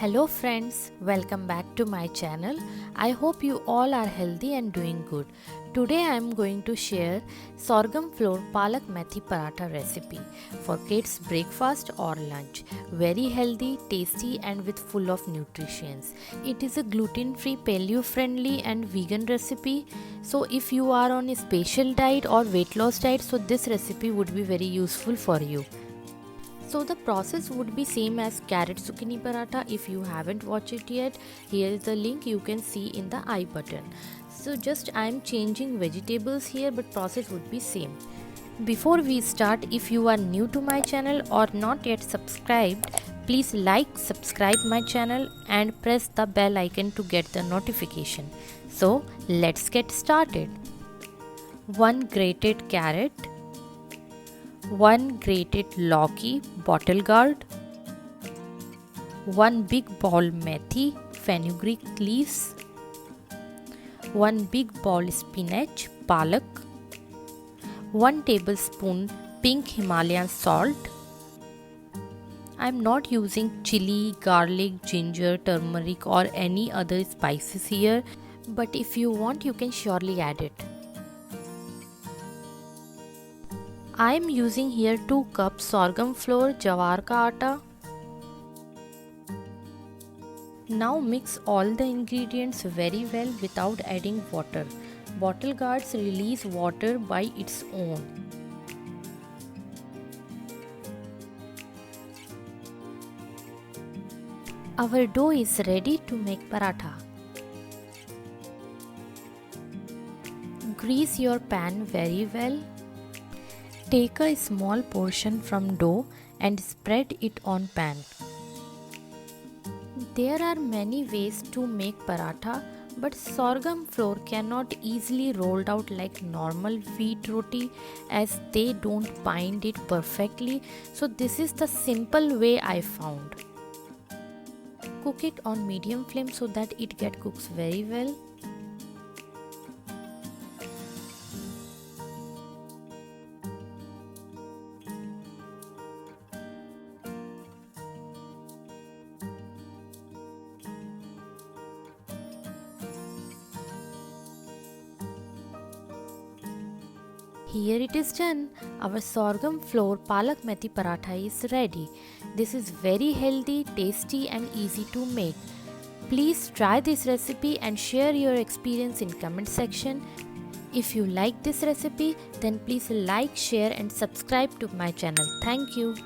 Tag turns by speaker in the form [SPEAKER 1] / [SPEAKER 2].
[SPEAKER 1] Hello friends, welcome back to my channel. I hope you all are healthy and doing good. Today I am going to share sorghum flour palak methi paratha recipe for kids breakfast or lunch. Very healthy, tasty and with full of nutrients. It is a gluten-free, paleo-friendly and vegan recipe. So if you are on a special diet or weight loss diet, so this recipe would be very useful for you. So the process would be same as carrot zucchini paratha. If you haven't watched it yet, here is the link you can see in the I button. So just I am changing vegetables here, but process would be same. Before we start, if you are new to my channel or not yet subscribed, please like, subscribe my channel and press the bell icon to get the notification. So let's get started. 1 grated carrot, 1 grated lauki bottle gourd, 1 big ball methi fenugreek leaves, 1 big ball spinach palak, 1 tablespoon pink Himalayan salt. I am not using chili, garlic, ginger, turmeric or any other spices here, but if you want you can surely add it. I am using here 2 cups sorghum flour, jowar ka atta. Now mix all the ingredients very well without adding water. Bottle gourds release water by its own. Our dough is ready to make paratha. Grease your pan very well. Take a small portion from dough and spread it on pan. There are many ways to make paratha, but sorghum flour cannot easily rolled out like normal wheat roti as they don't bind it perfectly. So this is the simple way I found. Cook it on medium flame so that it cooks very well. Here it is done. Our sorghum flour palak methi paratha is ready. This is very healthy, tasty and easy to make. Please try this recipe and share your experience in comment section. If you like this recipe, then please like, share and subscribe to my channel. Thank you.